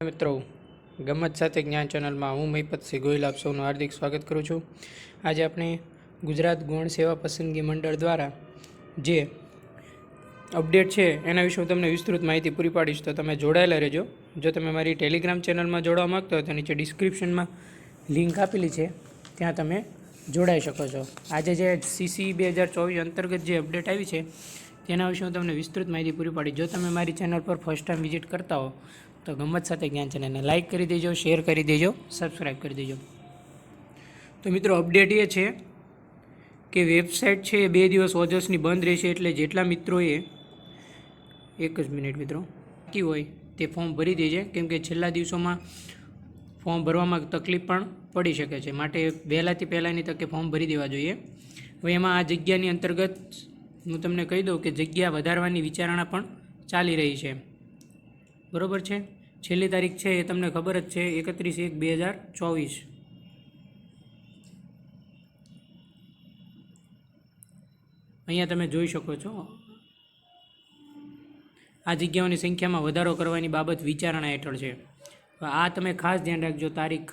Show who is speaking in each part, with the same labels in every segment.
Speaker 1: મિત્રો, ગમત સાથે જ્ઞાન ચેનલમાં હું મહિપતસિંહ ગોહિલ આપ સૌનું હાર્દિક સ્વાગત કરું છું. આજે આપણે ગુજરાત ગૌણ સેવા પસંદગી મંડળ દ્વારા જે અપડેટ છે એના વિશે હું તમને વિસ્તૃત માહિતી પૂરી પાડીશ, તો તમે જોડાયેલા રહેજો. જો તમે મારી ટેલિગ્રામ ચેનલમાં જોડવા માગતો હોય તો નીચે ડિસ્ક્રિપ્શનમાં લિંક આપેલી છે, ત્યાં તમે જોડાઈ શકો છો. આજે જે CC 2024 અંતર્ગત જે અપડેટ આવી છે તેના વિશે હું તમને વિસ્તૃત માહિતી પૂરી પાડીશ. જો તમે મારી ચેનલ પર ફર્સ્ટ ટાઈમ વિઝિટ કરતા હો તો ગમત સાથે જ્ઞાન ચેનલને લાઇક કરી દેજો, શેર કરી દેજો, સબસ્ક્રાઈબ કરી દેજો. તો મિત્રો, અપડેટ એ છે કે વેબસાઇટ છે એ 2 દિવસ ઓજસની બંધ રહેશે. એટલે જેટલા મિત્રોએ એક જ મિનિટ મિત્રો બાકી હોય તે ફોર્મ ભરી દેજે, કેમ કે છેલ્લા દિવસોમાં ફોર્મ ભરવામાં તકલીફ પણ પડી શકે છે. માટે વહેલાથી પહેલાંની તકે ફોર્મ ભરી દેવા જોઈએ. હવે એમાં આ જગ્યાની અંતર્ગત હું તમને કહી દઉં કે જગ્યા વધારવાની વિચારણા પણ ચાલી રહી છે. બરાબર છે. છેલ્લી તારીખ છે એ તમને ખબર જ છે, 31/1/2024. અહીંયા તમે જોઈ શકો છો આ જગ્યાઓની સંખ્યામાં વધારો કરવાની બાબત વિચારણા હેઠળ છે. આ તમે ખાસ ધ્યાન રાખજો. તારીખ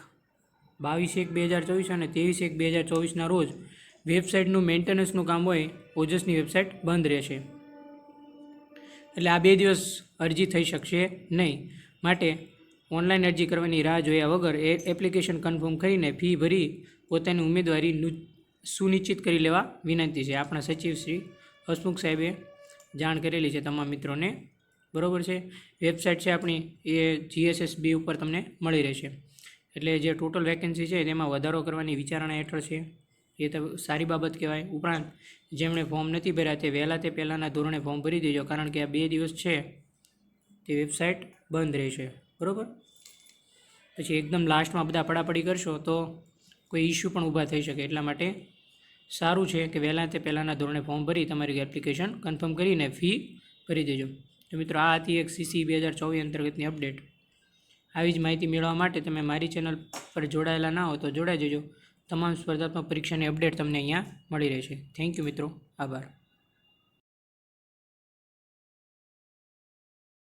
Speaker 1: 22/1/2024 અને 23/1/2024ના રોજ વેબસાઇટનું મેન્ટેનન્સનું કામ હોય, ઓજસની વેબસાઇટ બંધ રહેશે. એટલે આ 2 દિવસ અરજી થઈ શકશે નહીં. માટે ઓનલાઈન અરજી કરવાની રાહ જોયા વગર એપ્લિકેશન કન્ફર્મ કરીને ફી ભરી પોતાની ઉમેદવારી સુનિશ્ચિત કરી લેવા વિનંતી છે. આપણા સચિવ શ્રી હસમુખ સાહેબે જાણ કરેલી છે તમામ મિત્રોને. બરાબર છે. વેબસાઇટ છે આપણી એ GSSB ઉપર તમને મળી રહેશે. એટલે જે ટોટલ વેકેન્સી છે તેમાં વધારો કરવાની વિચારણા હેઠળ છે, એ તો સારી બાબત કહેવાય. ઉપરાંત જેમણે ફોર્મ નથી ભર્યા તે વહેલા તે પહેલાંના ધોરણે ફોર્મ ભરી દેજો, કારણ કે આ 2 દિવસ છે તે વેબસાઇટ બંધ રહેશે. બરાબર. પછી એકદમ લાસ્ટમાં બધા પડાપડી કરશો તો કોઈ ઇસ્યુ પણ ઊભા થઈ શકે. એટલા માટે સારું છે કે વહેલા તે પહેલાંના ધોરણે ફોર્મ ભરી તમારી એપ્લિકેશન કન્ફર્મ કરીને ફી ભરી દેજો. તો મિત્રો, આ હતી એક CC 2024 અંતર્ગતની અપડેટ. આવી જ માહિતી મેળવવા માટે તમે મારી ચેનલ પર જોડાયેલા ના હો તો જોડાઈ જજો. તમામ સ્પર્ધાત્મક પરીક્ષાની અપડેટ તમને અહીંયા મળી રહેશે. થેન્ક યુ મિત્રો. આભાર.